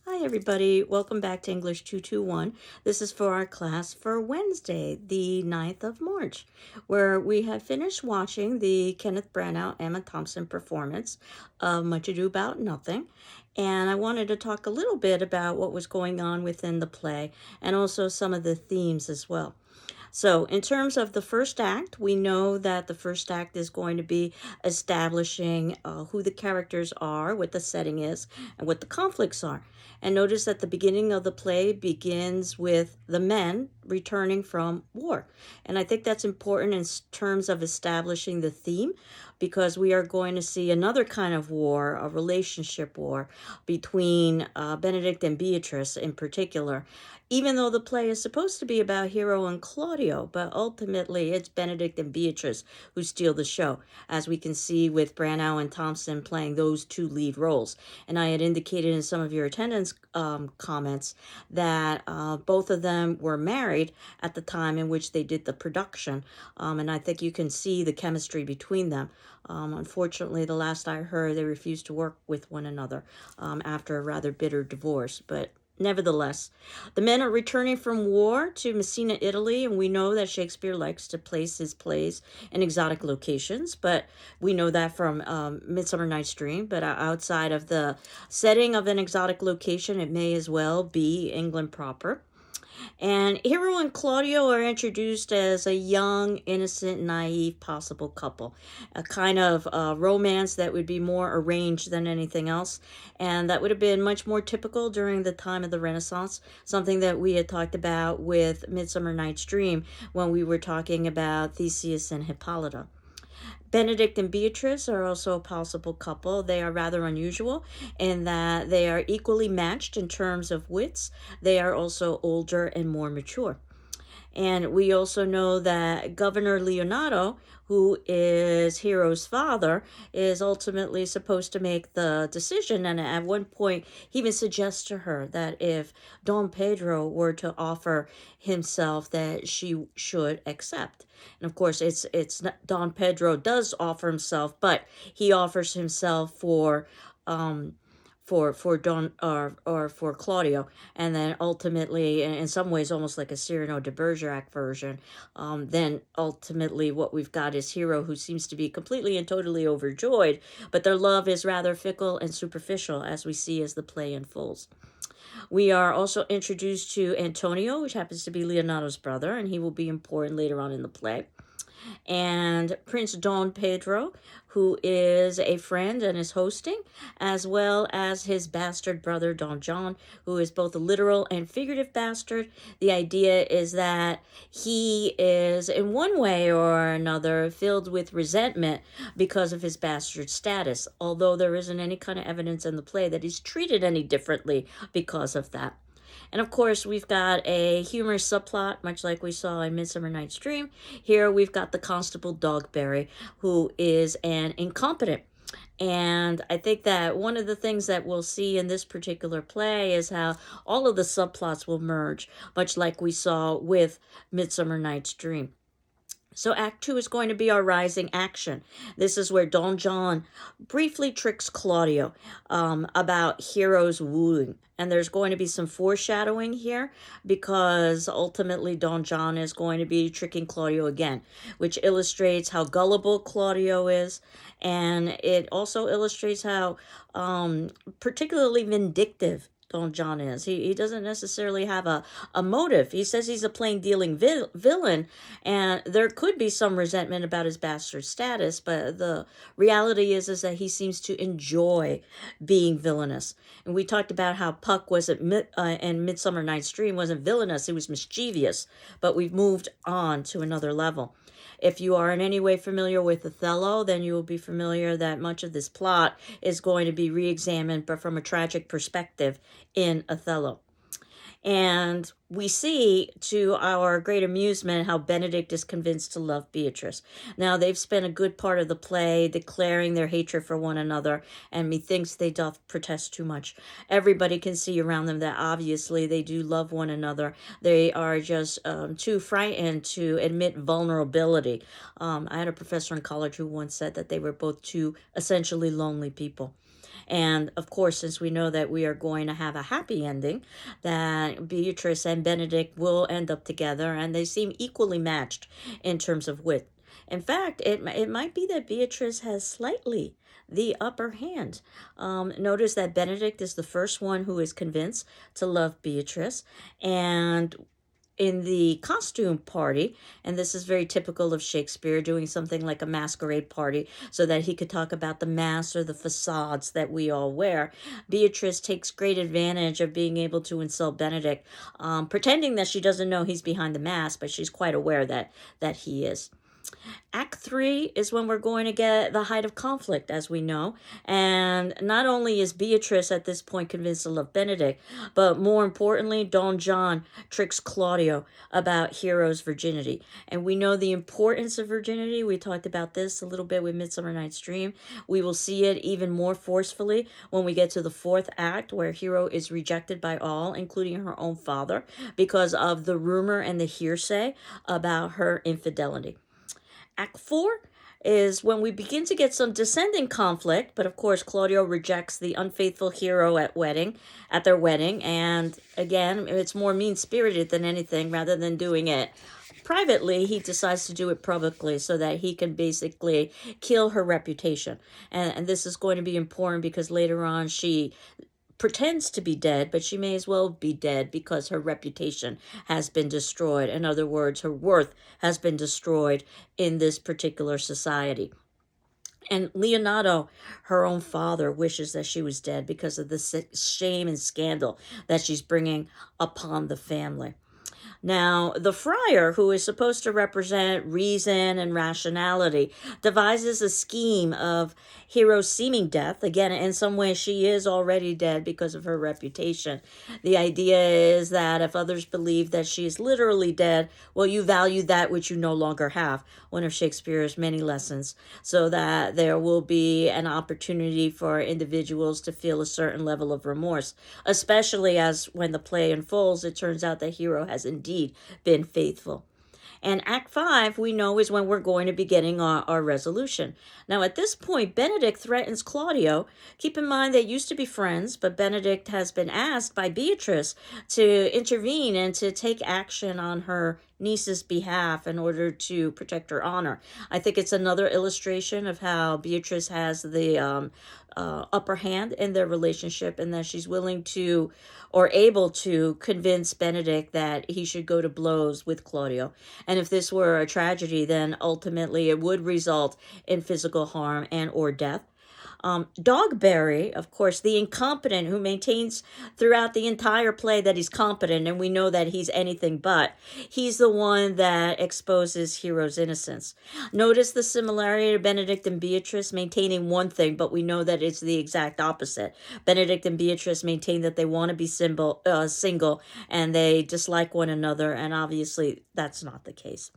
Hi everybody, welcome back to English 221. This is for our class for Wednesday, the 9th of March, where we have finished watching the Kenneth Branagh, Emma Thompson performance of Much Ado About Nothing. And I wanted to talk a little bit about what was going on within the play and also some of the themes as well. So, in terms of the first act, we know that the first act is going to be establishing who the characters are, what the setting is, and what the conflicts are. And notice that the beginning of the play begins with the men returning from war. And I think that's important in terms of establishing the theme because we are going to see another kind of war, a relationship war between Benedict and Beatrice in particular, even though the play is supposed to be about Hero and Claudio, but ultimately it's Benedict and Beatrice who steal the show, as we can see with Branagh and Thompson playing those two lead roles. And I had indicated in some of your attendance comments that both of them were married at the time in which they did the production, and I think you can see the chemistry between them. Unfortunately, the last I heard, they refused to work with one another after a rather bitter divorce, but nevertheless, the men are returning from war to Messina, Italy, and we know that Shakespeare likes to place his plays in exotic locations, but we know that from Midsummer Night's Dream. But outside of the setting of an exotic location, it may as well be England proper. And Hero and Claudio are introduced as a young, innocent, naive possible couple, a kind of romance that would be more arranged than anything else. And that would have been much more typical during the time of the Renaissance, something that we had talked about with Midsummer Night's Dream when we were talking about Theseus and Hippolyta. Benedict and Beatrice are also a possible couple. They are rather unusual in that they are equally matched in terms of wits. They are also older and more mature. And we also know that Governor Leonardo, who is Hero's father, is ultimately supposed to make the decision. And at one point, he even suggests to her that if Don Pedro were to offer himself, that she should accept. And of course, it's not, Don Pedro does offer himself, but he offers himself for Don or for Claudio, and then ultimately, in some ways, almost like a Cyrano de Bergerac version. Then ultimately, what we've got is Hero, who seems to be completely and totally overjoyed, but their love is rather fickle and superficial, as we see as the play unfolds. We are also introduced to Antonio, which happens to be Leonardo's brother, and he will be important later on in the play. And Prince Don Pedro, who is a friend and is hosting, as well as his bastard brother Don John, who is both a literal and figurative bastard. The idea is that he is, in one way or another, filled with resentment because of his bastard status, although there isn't any kind of evidence in the play that he's treated any differently because of that. And of course, we've got a humorous subplot, much like we saw in Midsummer Night's Dream. Here we've got the Constable Dogberry, who is an incompetent. And I think that one of the things that we'll see in this particular play is how all of the subplots will merge, much like we saw with Midsummer Night's Dream. So Act 2 is going to be our rising action. This is where Don John briefly tricks Claudio about Hero's wooing. And there's going to be some foreshadowing here because ultimately Don John is going to be tricking Claudio again, which illustrates how gullible Claudio is. And it also illustrates how particularly vindictive Don John is. He doesn't necessarily have a motive. He says he's a plain dealing villain, and there could be some resentment about his bastard status, but the reality is that he seems to enjoy being villainous. And we talked about how Puck was in Midsummer Night's Dream wasn't villainous, he was mischievous, but we've moved on to another level. If you are in any way familiar with Othello, then you will be familiar that much of this plot is going to be re-examined, but from a tragic perspective in Othello. And we see, to our great amusement, how Benedict is convinced to love Beatrice. Now, they've spent a good part of the play declaring their hatred for one another, and methinks they doth protest too much. Everybody can see around them that obviously they do love one another. They are just too frightened to admit vulnerability. I had a professor in college who once said that they were both two essentially lonely people. And of course, since we know that we are going to have a happy ending, that Beatrice and Benedict will end up together, and they seem equally matched in terms of wit. In fact, it might be that Beatrice has slightly the upper hand. Notice that Benedict is the first one who is convinced to love Beatrice, and in the costume party, and this is very typical of Shakespeare, doing something like a masquerade party so that he could talk about the masks or the facades that we all wear. Beatrice takes great advantage of being able to insult Benedict, pretending that she doesn't know he's behind the mask, but she's quite aware that he is. Act 3 is when we're going to get the height of conflict, as we know. And not only is Beatrice at this point convinced to love Benedict, but more importantly, Don John tricks Claudio about Hero's virginity. And we know the importance of virginity. We talked about this a little bit with Midsummer Night's Dream. We will see it even more forcefully when we get to the 4th act, where Hero is rejected by all, including her own father, because of the rumor and the hearsay about her infidelity. Act 4 is when we begin to get some descending conflict, but of course Claudio rejects the unfaithful Hero at their wedding, and again, it's more mean-spirited than anything. Rather than doing it privately, he decides to do it publicly so that he can basically kill her reputation. And this is going to be important because later on she pretends to be dead, but she may as well be dead because her reputation has been destroyed. In other words, her worth has been destroyed in this particular society. And Leonardo, her own father, wishes that she was dead because of the shame and scandal that she's bringing upon the family. Now, the friar, who is supposed to represent reason and rationality, devises a scheme of Hero's seeming death. Again, in some way, she is already dead because of her reputation. The idea is that if others believe that she is literally dead, well, you value that which you no longer have. One of Shakespeare's many lessons, so that there will be an opportunity for individuals to feel a certain level of remorse, especially as when the play unfolds, it turns out that Hero has indeed been faithful. And Act 5, we know, is when we're going to be getting our resolution. Now, at this point, Benedict threatens Claudio. Keep in mind they used to be friends, but Benedict has been asked by Beatrice to intervene and to take action on her niece's behalf in order to protect her honor. I think it's another illustration of how Beatrice has the upper hand in their relationship, and that she's willing to or able to convince Benedict that he should go to blows with Claudio. And if this were a tragedy, then ultimately it would result in physical harm and or death. Dogberry, of course, the incompetent who maintains throughout the entire play that he's competent, and we know that he's anything but. He's the one that exposes Hero's innocence. Notice the similarity to Benedict and Beatrice, maintaining one thing, but we know that it's the exact opposite. Benedict and Beatrice maintain that they want to be single, and they dislike one another, and obviously that's not the case.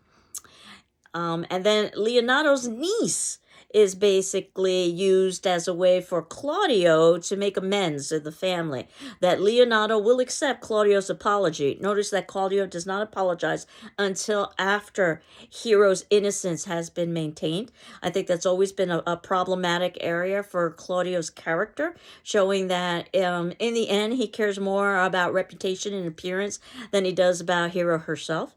And then Leonardo's niece is basically used as a way for Claudio to make amends to the family, that Leonardo will accept Claudio's apology. Notice that Claudio does not apologize until after Hero's innocence has been maintained. I think that's always been a problematic area for Claudio's character, showing that in the end he cares more about reputation and appearance than he does about Hero herself.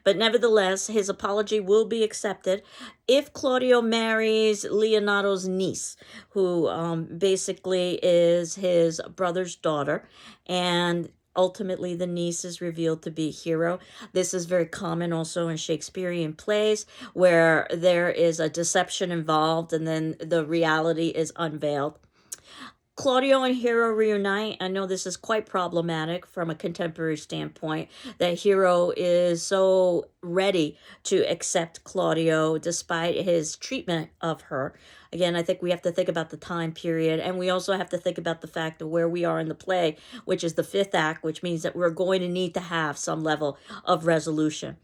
But nevertheless, his apology will be accepted if Claudio marries Leonardo's niece, who basically is his brother's daughter, and ultimately the niece is revealed to be Hero. This is very common also in Shakespearean plays, where there is a deception involved and then the reality is unveiled. Claudio and Hero reunite. I know this is quite problematic from a contemporary standpoint, that Hero is so ready to accept Claudio despite his treatment of her. Again, I think we have to think about the time period, and we also have to think about the fact of where we are in the play, which is the 5th act, which means that we're going to need to have some level of resolution.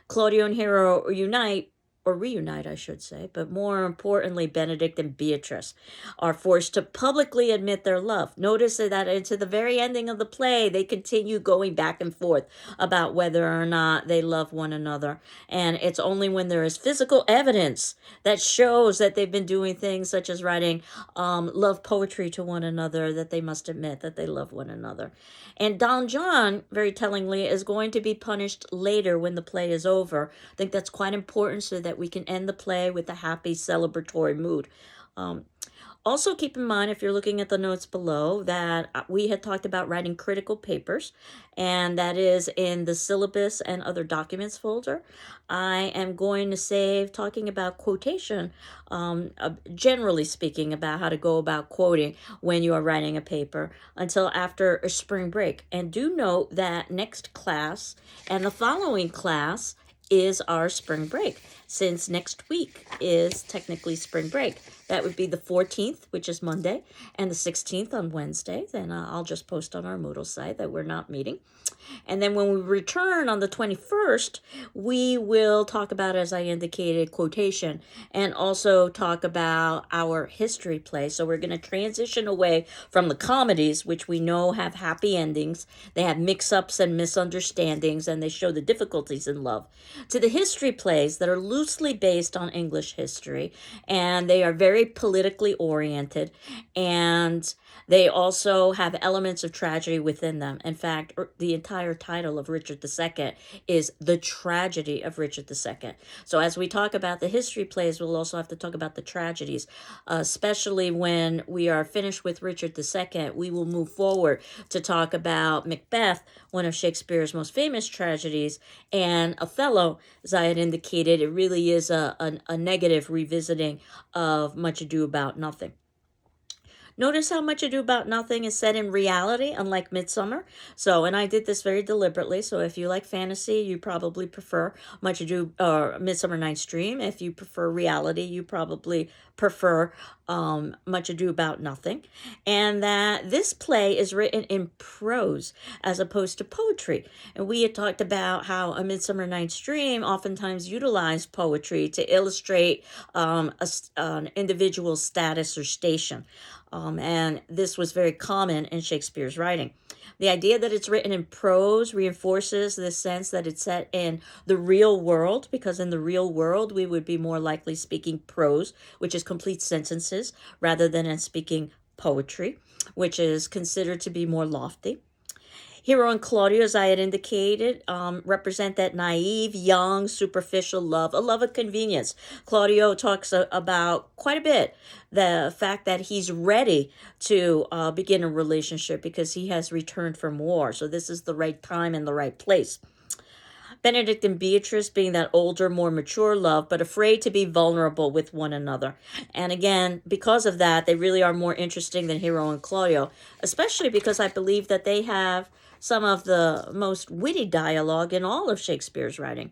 Claudio and Hero unite, or reunite, I should say, but more importantly, Benedict and Beatrice are forced to publicly admit their love. Notice that into the very ending of the play, they continue going back and forth about whether or not they love one another. And it's only when there is physical evidence that shows that they've been doing things such as writing love poetry to one another that they must admit that they love one another. And Don John, very tellingly, is going to be punished later when the play is over. I think that's quite important so that we can end the play with a happy celebratory mood. Also, keep in mind, if you're looking at the notes below, that we had talked about writing critical papers, and that is in the syllabus and other documents folder. I am going to save talking about quotation, generally speaking, about how to go about quoting when you are writing a paper until after a spring break. And do note that next class and the following class is our spring break, since next week is technically spring break. That would be the 14th, which is Monday, and the 16th on Wednesday. Then I'll just post on our Moodle site that we're not meeting. And then when we return on the 21st, we will talk about, as I indicated, quotation, and also talk about our history play. So we're going to transition away from the comedies, which we know have happy endings. They have mix-ups and misunderstandings, and they show the difficulties in love, to the history plays that are loosely based on English history, and they are very politically oriented, and they also have elements of tragedy within them. In fact, the entire title of Richard II is The Tragedy of Richard II. So as we talk about the history plays, we'll also have to talk about the tragedies, especially when we are finished with Richard II. We will move forward to talk about Macbeth, one of Shakespeare's most famous tragedies, and Othello. As I had indicated, it really is a negative revisiting of Much Ado About Nothing. Notice how Much Ado About Nothing is set in reality, unlike Midsummer. So, and I did this very deliberately. So, if you like fantasy, you probably prefer Much Ado or Midsummer Night's Dream. If you prefer reality, you probably prefer Much Ado About Nothing. And that this play is written in prose as opposed to poetry. And we had talked about how A Midsummer Night's Dream oftentimes utilized poetry to illustrate an individual's status or station. And this was very common in Shakespeare's writing. The idea that it's written in prose reinforces the sense that it's set in the real world, because in the real world, we would be more likely speaking prose, which is complete sentences, rather than in speaking poetry, which is considered to be more lofty. Hero and Claudio, as I had indicated, represent that naive, young, superficial love, a love of convenience. Claudio talks about quite a bit the fact that he's ready to begin a relationship because he has returned from war. So this is the right time and the right place. Benedict and Beatrice being that older, more mature love, but afraid to be vulnerable with one another. And again, because of that, they really are more interesting than Hero and Claudio, especially because I believe that they have some of the most witty dialogue in all of Shakespeare's writing.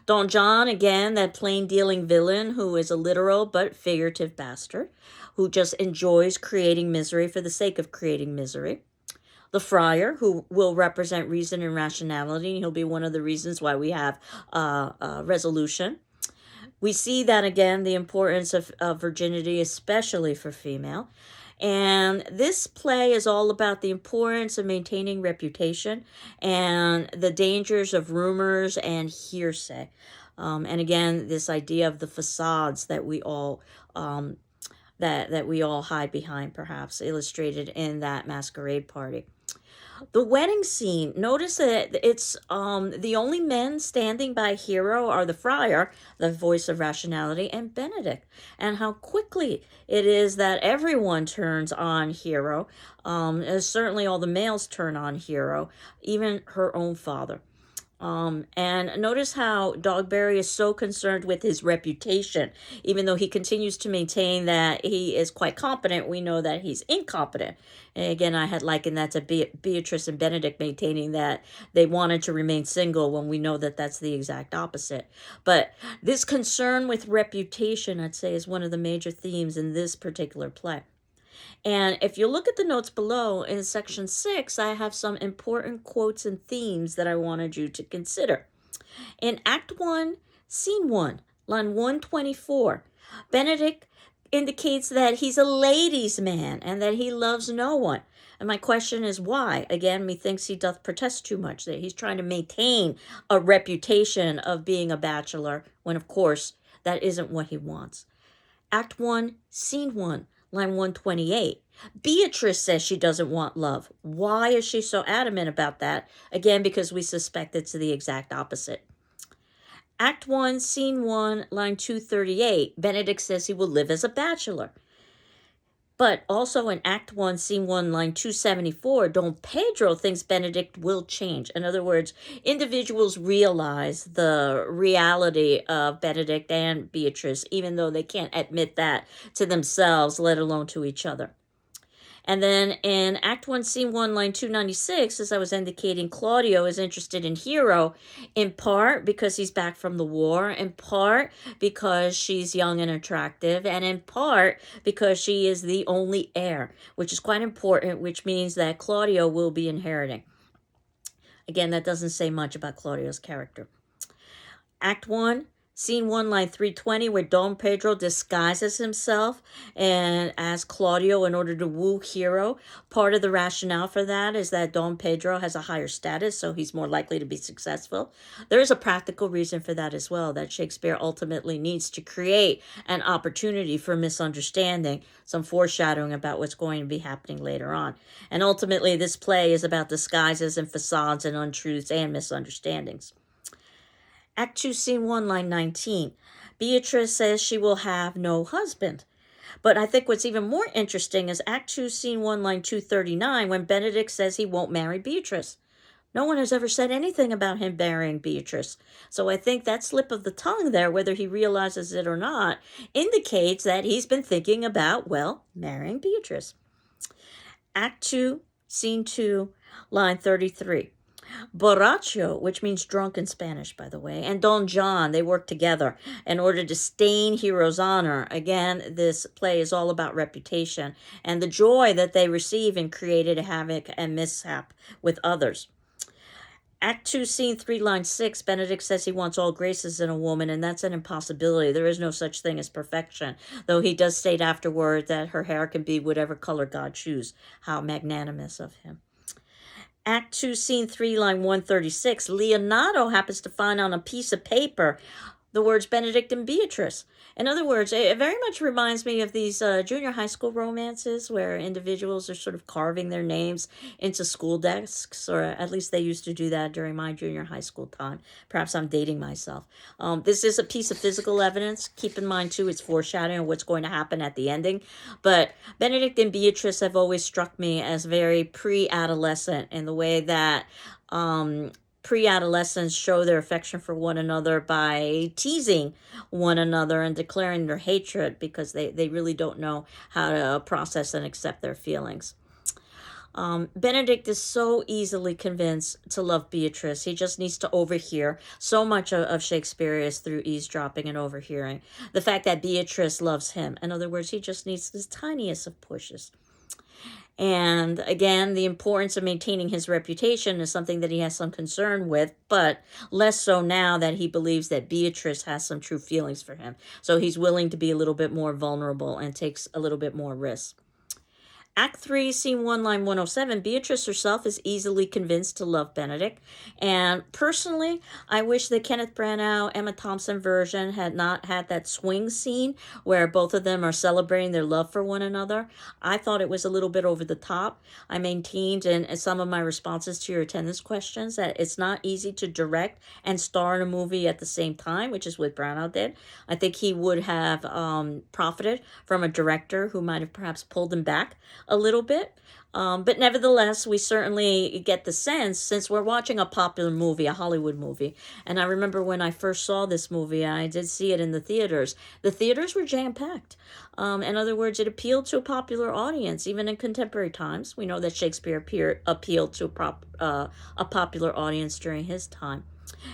Don John, again, that plain-dealing villain who is a literal but figurative bastard, who just enjoys creating misery for the sake of creating misery. The friar, who will represent reason and rationality, and he'll be one of the reasons why we have resolution. We see that, again, the importance of virginity, especially for female. And this play is all about the importance of maintaining reputation and the dangers of rumors and hearsay. And again, this idea of the facades that we all that we all hide behind, perhaps illustrated in that masquerade party. The wedding scene, notice that it's the only men standing by Hero are the friar, the voice of rationality, and Benedict. And how quickly it is that everyone turns on Hero. Certainly all the males turn on Hero, even her own father. And notice how Dogberry is so concerned with his reputation. Even though he continues to maintain that he is quite competent, we know that he's incompetent. And again, I had likened that to Beatrice and Benedict maintaining that they wanted to remain single when we know that that's the exact opposite. But this concern with reputation, I'd say, is one of the major themes in this particular play. And if you look at the notes below in section 6, I have some important quotes and themes that I wanted you to consider. In Act 1, Scene 1, line 124. Benedict indicates that he's a ladies' man and that he loves no one. And my question is why? Again, methinks he doth protest too much, that he's trying to maintain a reputation of being a bachelor, when of course that isn't what he wants. Act 1, Scene 1, line 128. Beatrice says she doesn't want love. Why is she so adamant about that? Again, because we suspect it's the exact opposite. Act 1, Scene 1, line 238. Benedict says he will live as a bachelor. But also in Act 1, Scene 1, line 274, Don Pedro thinks Benedict will change. In other words, individuals realize the reality of Benedict and Beatrice, even though they can't admit that to themselves, let alone to each other. And then in Act 1, Scene 1, line 296, as I was indicating, Claudio is interested in Hero, in part because he's back from the war, in part because she's young and attractive, and in part because she is the only heir, which is quite important, which means that Claudio will be inheriting. Again, that doesn't say much about Claudio's character. Act 1, Scene 1, line 320, where Don Pedro disguises himself and as Claudio in order to woo Hero. Part of the rationale for that is that Don Pedro has a higher status, so he's more likely to be successful. There is a practical reason for that as well, that Shakespeare ultimately needs to create an opportunity for misunderstanding, some foreshadowing about what's going to be happening later on. And ultimately, this play is about disguises and facades and untruths and misunderstandings. Act 2, Scene 1, line 19. Beatrice says she will have no husband. But I think what's even more interesting is Act 2, Scene 1, line 239, when Benedict says he won't marry Beatrice. No one has ever said anything about him marrying Beatrice. So I think that slip of the tongue there, whether he realizes it or not, indicates that he's been thinking about, well, marrying Beatrice. Act 2, Scene 2, line 33. Borracho, which means drunk in Spanish, by the way, and Don John, they work together in order to stain Hero's honor. Again, this play is all about reputation and the joy that they receive in creating havoc and mishap with others. Act 2, Scene 3, line 6, Benedict says he wants all graces in a woman, and that's an impossibility. There is no such thing as perfection, though he does state afterward that her hair can be whatever color God chooses. How magnanimous of him. Act 2, Scene 3, line 136, Leonardo happens to find on a piece of paper the words Benedict and Beatrice. In other words, it very much reminds me of these junior high school romances where individuals are sort of carving their names into school desks, or at least they used to do that during my junior high school time. Perhaps I'm dating myself. This is a piece of physical evidence. Keep in mind, too, it's foreshadowing what's going to happen at the ending. But Benedict and Beatrice have always struck me as very pre-adolescent in the way that pre-adolescents show their affection for one another by teasing one another and declaring their hatred because they really don't know how to process and accept their feelings. Benedict is so easily convinced to love Beatrice. He just needs to overhear. So much of Shakespeare is through eavesdropping and overhearing. The fact that Beatrice loves him. In other words, he just needs the tiniest of pushes. And again, the importance of maintaining his reputation is something that he has some concern with, but less so now that he believes that Beatrice has some true feelings for him. So he's willing to be a little bit more vulnerable and takes a little bit more risk. Act 3, Scene 1, line 107, Beatrice herself is easily convinced to love Benedict. And personally, I wish the Kenneth Branagh, Emma Thompson version had not had that swing scene where both of them are celebrating their love for one another. I thought it was a little bit over the top. I maintained in some of my responses to your attendance questions that it's not easy to direct and star in a movie at the same time, which is what Branagh did. I think he would have profited from a director who might have perhaps pulled him back a little bit. But nevertheless, we certainly get the sense, since we're watching a popular movie, a Hollywood movie, and I remember when I first saw this movie, I did see it in the theaters. The theaters were jam-packed. In other words, it appealed to a popular audience, even in contemporary times. We know that Shakespeare appealed to a popular audience during his time.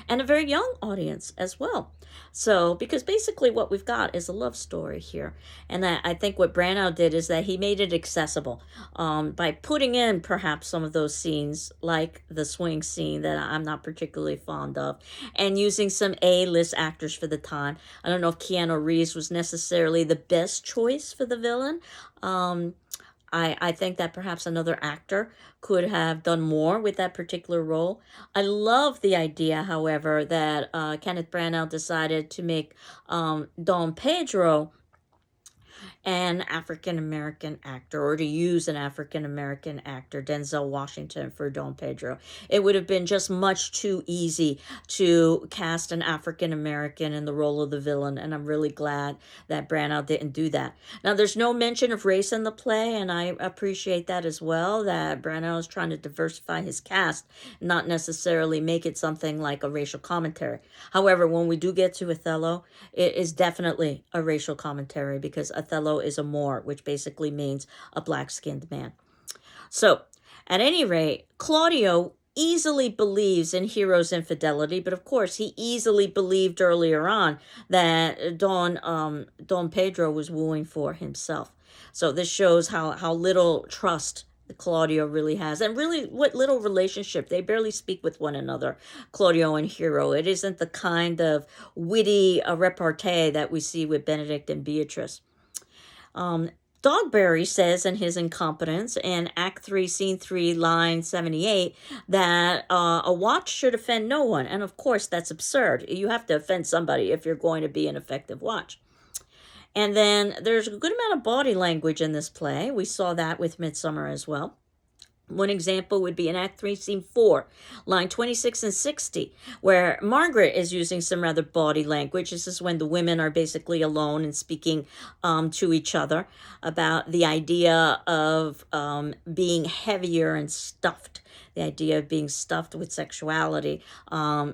and a very young audience as well. So, because basically what we've got is a love story here. And I think what Branagh did is that he made it accessible by putting in perhaps some of those scenes, like the swing scene that I'm not particularly fond of, and using some A-list actors for the time. I don't know if Keanu Reeves was necessarily the best choice for the villain. Um, I think that perhaps another actor could have done more with that particular role. I love the idea, however, that Kenneth Branagh decided to make Don Pedro an African American actor, or to use an African American actor, Denzel Washington, for Don Pedro. It would have been just much too easy to cast an African American in the role of the villain, and I'm really glad that Branagh didn't do that. Now, there's no mention of race in the play, and I appreciate that as well, that Branagh is trying to diversify his cast, not necessarily make it something like a racial commentary. However, when we do get to Othello, it is definitely a racial commentary, because Othello is a Moor, which basically means a black-skinned man. So, at any rate, Claudio easily believes in Hero's infidelity, but of course he easily believed earlier on that Don Pedro was wooing for himself. So this shows how little trust Claudio really has, and really what little relationship. They barely speak with one another, Claudio and Hero. It isn't the kind of witty repartee that we see with Benedict and Beatrice. Dogberry says in his Incompetence in Act 3, Scene 3, line 78, that a watch should offend no one. And of course, that's absurd. You have to offend somebody if you're going to be an effective watch. And then there's a good amount of body language in this play. We saw that with Midsummer as well. One example would be in Act 3, Scene 4, line 26 and 60, where Margaret is using some rather bawdy language. This is when the women are basically alone and speaking to each other about the idea of being heavier and stuffed. The idea of being stuffed with sexuality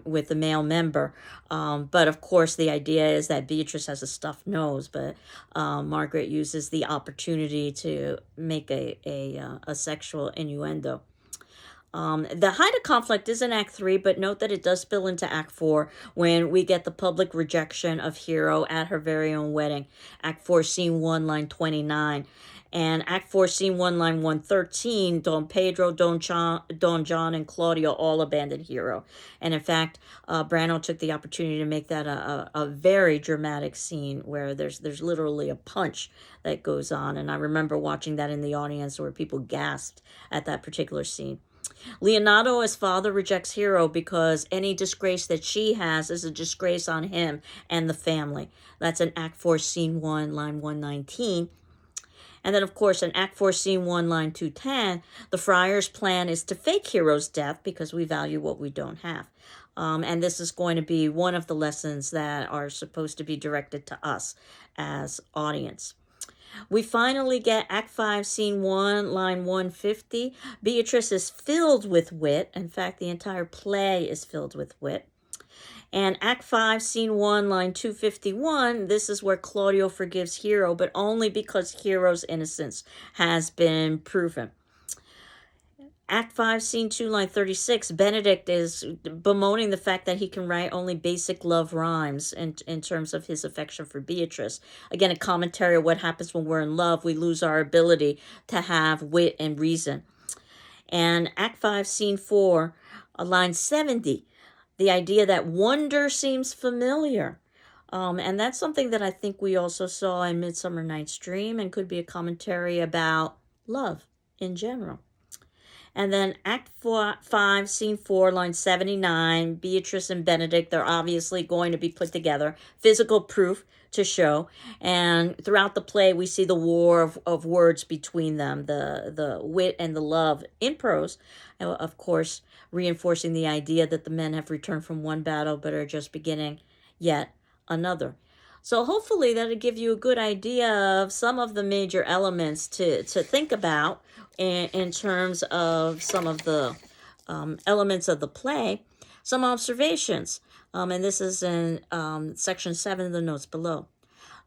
with the male member. But of course, the idea is that Beatrice has a stuffed nose, but Margaret uses the opportunity to make a sexual innuendo. The height of conflict is in Act 3, but note that it does spill into Act 4 when we get the public rejection of Hero at her very own wedding. Act 4, Scene 1, line 29. And Act 4, Scene 1, line 113, Don Pedro, Don John, and Claudio all abandon Hero. And in fact, Branagh took the opportunity to make that a very dramatic scene where there's literally a punch that goes on. And I remember watching that in the audience where people gasped at that particular scene. Leonardo, as father, rejects Hero because any disgrace that she has is a disgrace on him and the family. That's in Act 4, Scene 1, line 119. And then, of course, in Act 4, Scene 1, line 210, the friar's plan is to fake Hero's death because we value what we don't have. And this is going to be one of the lessons that are supposed to be directed to us as audience. We finally get Act 5, Scene 1, line 150. Beatrice is filled with wit. In fact, the entire play is filled with wit. And Act 5, Scene 1, line 251, this is where Claudio forgives Hero, but only because Hero's innocence has been proven. Act 5, Scene 2, line 36, Benedict is bemoaning the fact that he can write only basic love rhymes in terms of his affection for Beatrice. Again, a commentary on what happens when we're in love. We lose our ability to have wit and reason. And Act 5, Scene 4, line 70, the idea that wonder seems familiar. And that's something that I think we also saw in Midsummer Night's Dream and could be a commentary about love in general. And then Act 5, Scene 4, line 79, Beatrice and Benedict, they're obviously going to be put together. Physical proof to show. And throughout the play, we see the war of words between them, the wit and the love in prose. Of course, reinforcing the idea that the men have returned from one battle but are just beginning yet another. So hopefully that'll give you a good idea of some of the major elements to think about in terms of some of the elements of the play. Some observations, and this is in section 7 of the notes below.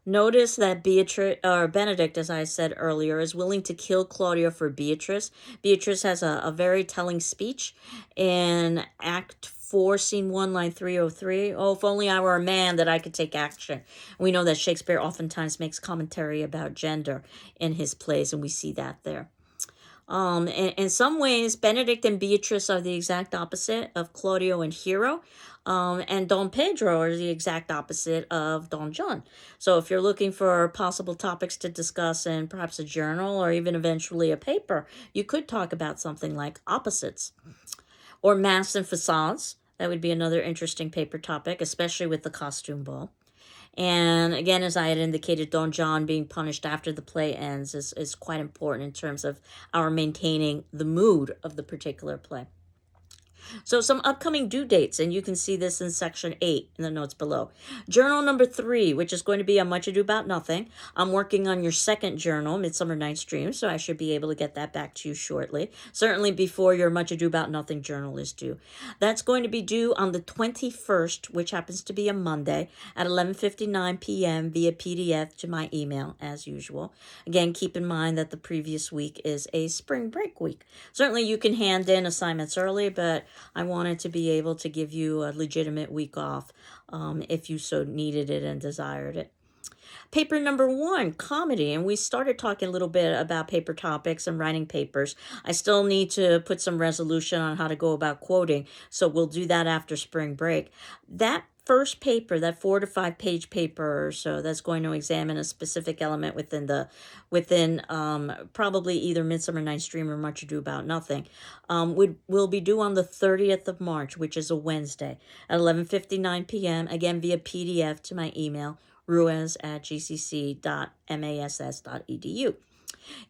Notice that Benedict, as I said earlier, is willing to kill Claudio for Beatrice. Beatrice has a very telling speech in Act 4, Scene 1, line 303. Oh, if only I were a man that I could take action. We know that Shakespeare oftentimes makes commentary about gender in his plays, and we see that there. In some ways, Benedict and Beatrice are the exact opposite of Claudio and Hero. And Don Pedro are the exact opposite of Don John. So if you're looking for possible topics to discuss in perhaps a journal or even eventually a paper, you could talk about something like opposites. Or masks and facades. That would be another interesting paper topic, especially with the costume ball. And again, as I had indicated, Don John being punished after the play ends is quite important in terms of our maintaining the mood of the particular play. So some upcoming due dates, and you can see this in section 8 in the notes below. Journal number 3, which is going to be on Much Ado About Nothing. I'm working on your second journal, Midsummer Night's Dream, so I should be able to get that back to you shortly. Certainly before your Much Ado About Nothing journal is due. That's going to be due on the 21st, which happens to be a Monday, at 11:59 p.m. via PDF to my email, as usual. Again, keep in mind that the previous week is a spring break week. Certainly you can hand in assignments early, but I wanted to be able to give you a legitimate week off if you so needed it and desired it. Paper number 1, comedy, and we started talking a little bit about paper topics and writing papers. I still need to put some resolution on how to go about quoting, so we'll do that after spring break. That first paper, that 4 to 5 page paper or so, that's going to examine a specific element within probably either Midsummer Night's Dream or Much Ado About Nothing, will be due on the 30th of March, which is a Wednesday, at 11:59 p.m., again via PDF to my email, ruiz@gcc.mass.edu.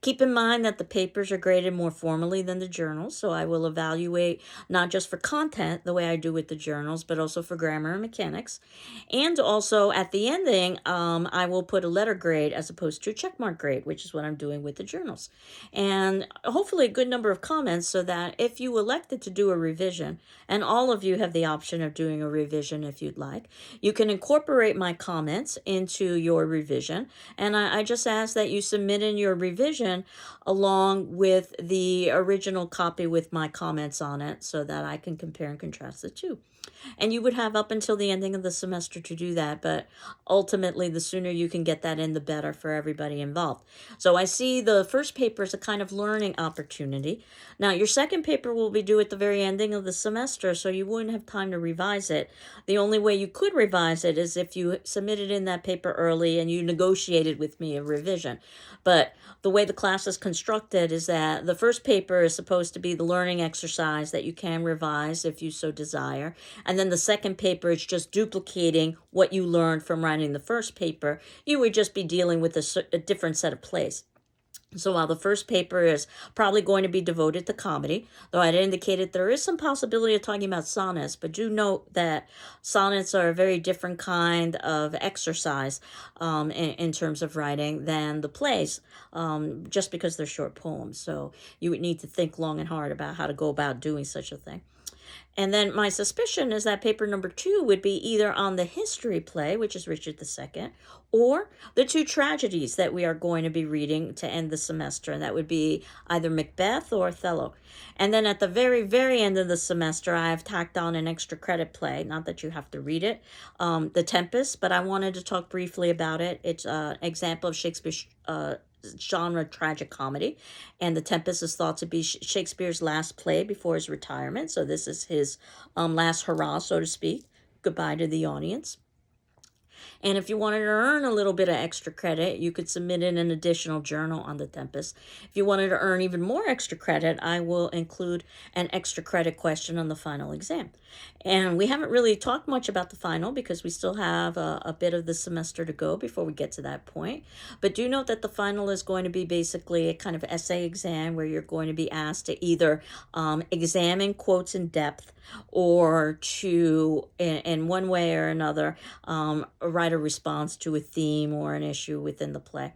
Keep in mind that the papers are graded more formally than the journals, so I will evaluate not just for content, the way I do with the journals, but also for grammar and mechanics. And also at the ending, I will put a letter grade as opposed to a checkmark grade, which is what I'm doing with the journals. And hopefully a good number of comments so that if you elected to do a revision, and all of you have the option of doing a revision if you'd like, you can incorporate my comments into your revision. And I just ask that you submit in your revision along with the original copy with my comments on it so that I can compare and contrast the two. And you would have up until the ending of the semester to do that, but ultimately the sooner you can get that in, the better for everybody involved. So I see the first paper as a kind of learning opportunity. Now your second paper will be due at the very ending of the semester, so you wouldn't have time to revise it. The only way you could revise it is if you submitted in that paper early and you negotiated with me a revision. But the way the class is constructed is that the first paper is supposed to be the learning exercise that you can revise if you so desire. And then the second paper is just duplicating what you learned from writing the first paper. You would just be dealing with a different set of plays. So while the first paper is probably going to be devoted to comedy, though I had indicated there is some possibility of talking about sonnets, but do note that sonnets are a very different kind of exercise in terms of writing than the plays, just because they're short poems. So you would need to think long and hard about how to go about doing such a thing. And then my suspicion is that paper number 2 would be either on the history play, which is Richard II, or the 2 tragedies that we are going to be reading to end the semester. And that would be either Macbeth or Othello. And then at the very, very end of the semester, I have tacked on an extra credit play. Not that you have to read it, The Tempest, but I wanted to talk briefly about it. It's an example of Shakespeare's genre tragic comedy, and The Tempest is thought to be Shakespeare's last play before his retirement, so this is his last hurrah, so to speak, goodbye to the audience. And if you wanted to earn a little bit of extra credit, you could submit in an additional journal on The Tempest. If you wanted to earn even more extra credit, I will include an extra credit question on the final exam. And we haven't really talked much about the final because we still have a bit of the semester to go before we get to that point. But do note that the final is going to be basically a kind of essay exam where you're going to be asked to either examine quotes in depth or to, in one way or another, write a response to a theme or an issue within the play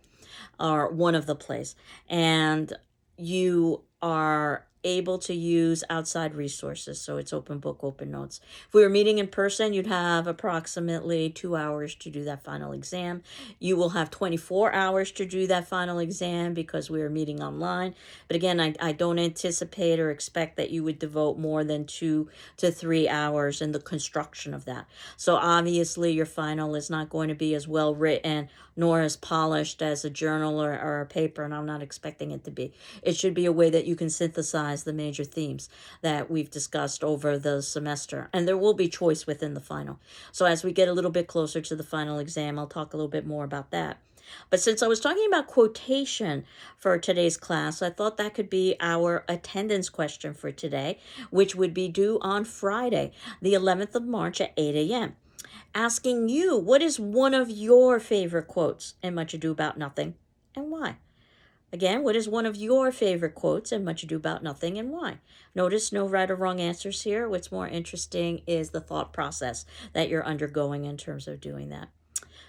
or one of the plays. And you are able to use outside resources. So it's open book, open notes. If we were meeting in person, you'd have approximately 2 hours to do that final exam. You will have 24 hours to do that final exam because we are meeting online. But again, I don't anticipate or expect that you would devote more than 2 to 3 hours in the construction of that. So obviously your final is not going to be as well written nor as polished as a journal or a paper, and I'm not expecting it to be. It should be a way that you can synthesize the major themes that we've discussed over the semester, and there will be choice within the final. So as we get a little bit closer to the final exam, I'll talk a little bit more about that. But since I was talking about quotation for today's class, I thought that could be our attendance question for today, which would be due on Friday, the 11th of March at 8 a.m. Asking you, what is one of your favorite quotes in Much Ado About Nothing, and why? Again, what is one of your favorite quotes in Much Ado About Nothing, and why? Notice no right or wrong answers here. What's more interesting is the thought process that you're undergoing in terms of doing that.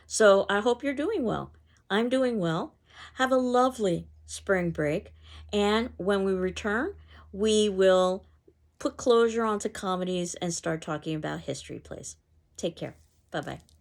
So I hope you're doing well. I'm doing well. Have a lovely spring break. And when we return, we will put closure onto comedies and start talking about history plays. Take care. Bye-bye.